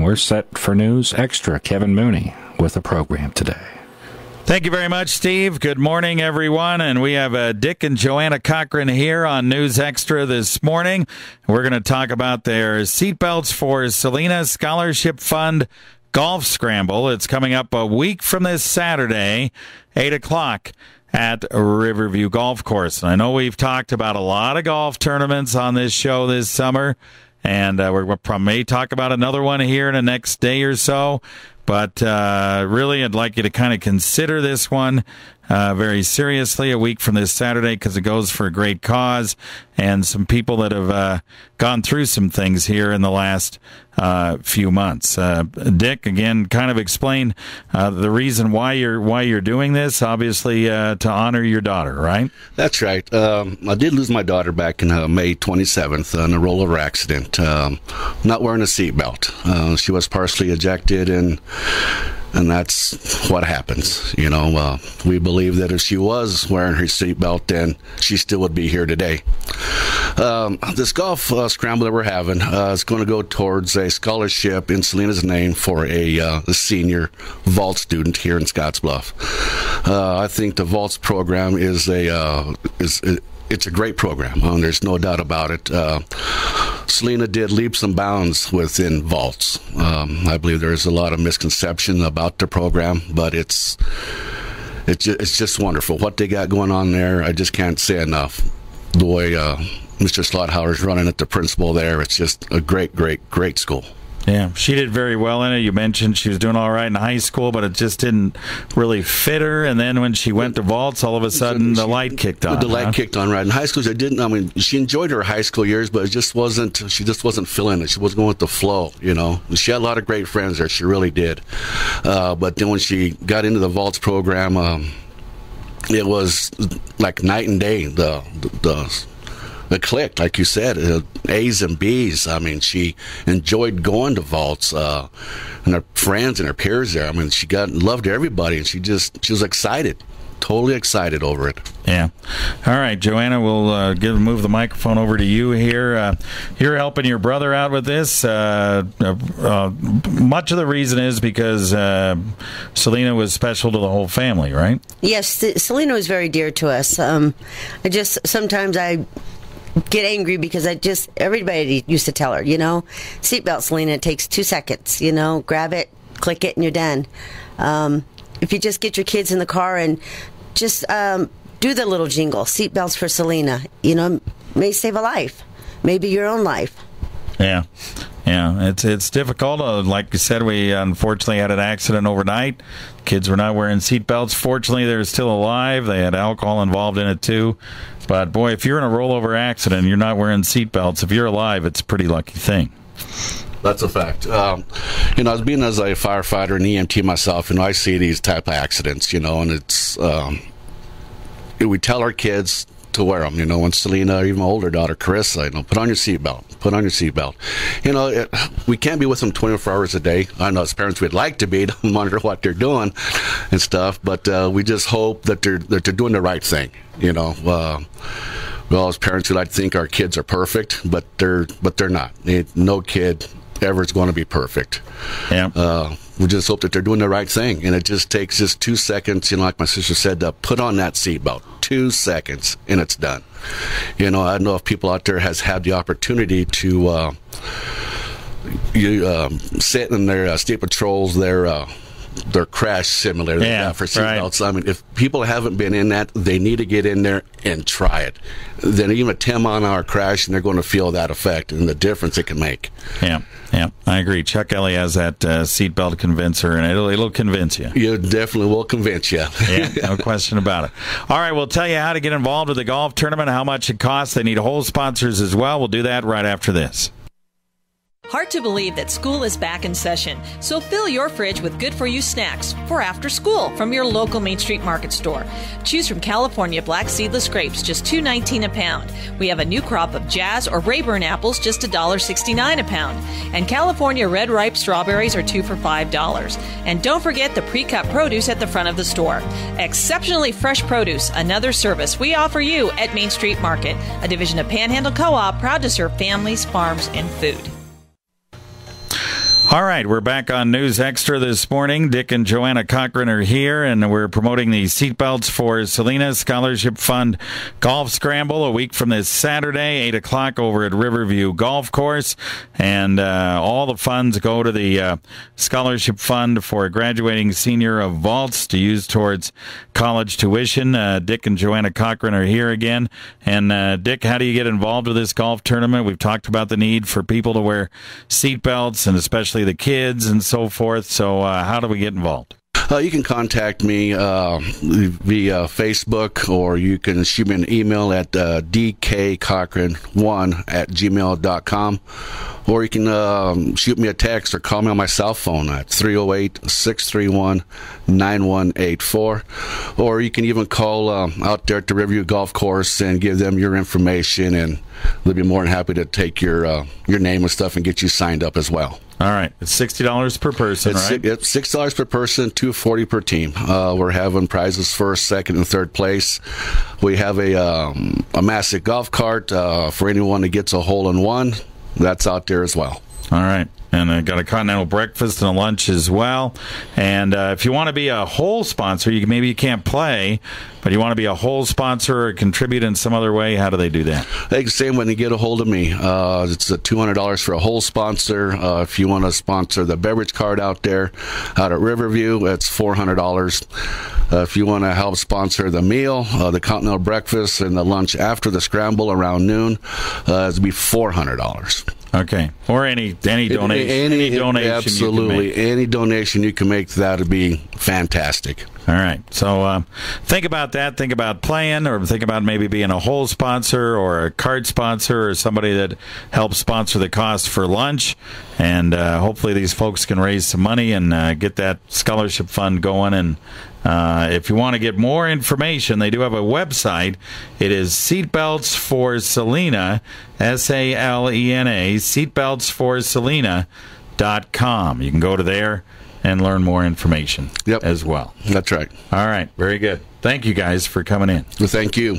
We're set for News Extra. Kevin Mooney with the program today. Thank you very much, Steve. Good morning, everyone. And we have Dick and Joanna Cochrane here on News Extra this morning. We're going to talk about their Seatbelts for Salena Scholarship Fund Golf Scramble. It's coming up a week from this Saturday, 8 o'clock at Riverview Golf Course. And I know we've talked about a lot of golf tournaments on this show this summer, and we're probably may talk about another one here in the next day or so. But really, I'd like you to kind of consider this one very seriously a week from this Saturday, because it goes for a great cause and some people that have gone through some things here in the last few months. Dick, again, kind of explain the reason why you're doing this. Obviously, to honor your daughter, right? That's right. I did lose my daughter back in May 27th in a rollover accident, not wearing a seatbelt. She was partially ejected, and that's what happens. You know, we believe that if she was wearing her seatbelt, then she still would be here today. This golf scramble that we're having is going to go towards a scholarship in Salena's name for a senior VALTS student here in Scottsbluff. I think the VALTS program is it's a great program. There's no doubt about it. Salena did leaps and bounds within VALTS. I believe there's a lot of misconception about the program, but it's just wonderful what they got going on there. I just can't say enough. The way Mr. Slothauer's running it, the principal there, it's just a great school. Yeah, she did very well in it. You mentioned she was doing all right in high school, but it just didn't really fit her. And then when she went to VALTS, all of a sudden the light kicked on. The light kicked on, right. In high school, she enjoyed her high school years, but she just wasn't feeling it. She wasn't going with the flow, you know. She had a lot of great friends there. She really did. But then when she got into the VALTS program, it was like night and day. It clicked, like you said, A's and B's. I mean, she enjoyed going to VALTS and her friends and her peers there. I mean, she loved everybody, and she was excited, totally excited over it. Yeah. All right, Joanna, we'll move the microphone over to you here. You're helping your brother out with this. Much of the reason is because Salena was special to the whole family, right? Yes, Salena was very dear to us. Sometimes I get angry because everybody used to tell her, you know, seatbelt, Salena, it takes 2 seconds, you know, grab it, click it, and you're done. If you just get your kids in the car and just do the little jingle, seatbelts for Salena, you know, may save a life, maybe your own life. Yeah. Yeah, it's difficult. Like you said, we unfortunately had an accident overnight. Kids were not wearing seatbelts. Fortunately, they're still alive. They had alcohol involved in it, too. But, boy, if you're in a rollover accident and you're not wearing seatbelts, if you're alive, it's a pretty lucky thing. That's a fact. You know, being as a firefighter and EMT myself, you know, I see these type of accidents, you know, and it's we tell our kids to wear them, you know, when Salena, or even my older daughter, Carissa, you know, put on your seatbelt. You know, we can't be with them 24 hours a day. I know as parents we'd like to be to monitor what they're doing and stuff, but we just hope that they're doing the right thing, you know. Well, as parents, we like to think our kids are perfect, but they're not. No kid ever is going to be perfect. Yeah. We just hope that they're doing the right thing, and it just takes just 2 seconds, you know, like my sister said, to put on that seatbelt. 2 seconds, and it's done. You know, I don't know if people out there has had the opportunity to sit in their state patrols, their crash simulator for seatbelts. Right. I mean, if people haven't been in that, they need to get in there and try it. Then even a 10-mile-an-hour crash, and they're going to feel that effect and the difference it can make. Yeah, I agree. Chuck Ellie has that seatbelt convincer, and it'll convince you. You definitely will convince you. Yeah, no question about it. All right, we'll tell you how to get involved with the golf tournament, how much it costs. They need hole sponsors as well. We'll do that right after this. Hard to believe that school is back in session, so fill your fridge with good-for-you snacks for after school from your local Main Street Market store. Choose from California black seedless grapes, just $2.19 a pound. We have a new crop of Jazz or Rayburn apples, just $1.69 a pound. And California red ripe strawberries are 2 for $5. And don't forget the pre-cut produce at the front of the store. Exceptionally fresh produce, another service we offer you at Main Street Market, a division of Panhandle Co-op, proud to serve families, farms, and food. All right, we're back on News Extra this morning. Dick and Joanna Cochrane are here, and we're promoting the Seatbelts for Salena Scholarship Fund Golf Scramble a week from this Saturday, 8 o'clock over at Riverview Golf Course. And all the funds go to the Scholarship Fund for a graduating senior of VALTS to use towards college tuition. Dick and Joanna Cochrane are here again. And Dick, how do you get involved with this golf tournament? We've talked about the need for people to wear seatbelts, and especially the kids and so forth. So how do we get involved? You can contact me via Facebook, or you can shoot me an email at dkcochrane1@gmail.com, or you can shoot me a text or call me on my cell phone at 308-631-9184, or you can even call out there at the Riverview Golf Course and give them your information, and they'll be more than happy to take your name and stuff and get you signed up as well. All right. It's $60 per person, right? It's $6 per person, $240 per team. We're having prizes first, second, and third place. We have a massive golf cart for anyone that gets a hole-in-one. That's out there as well. All right. And I got a continental breakfast and a lunch as well. And if you want to be a whole sponsor, maybe you can't play, but you want to be a whole sponsor or contribute in some other way, how do they do that? They can say when they get a hold of me. It's $200 for a whole sponsor. If you want to sponsor the beverage cart out there out at Riverview, it's $400. If you want to help sponsor the meal, the continental breakfast, and the lunch after the scramble around noon, it'll be $400. Okay, or any donation. Any donation, absolutely. You can make. Any donation you can make, that would be fantastic. All right, so think about that. Think about playing, or think about maybe being a whole sponsor or a card sponsor or somebody that helps sponsor the cost for lunch. And hopefully these folks can raise some money and get that scholarship fund going. And if you want to get more information, they do have a website. It is Seatbelts for Salena, SALENA, seatbeltsforsalena.com. You can go to there and learn more information as well. That's right. All right. Very good. Thank you guys for coming in. Well, thank you.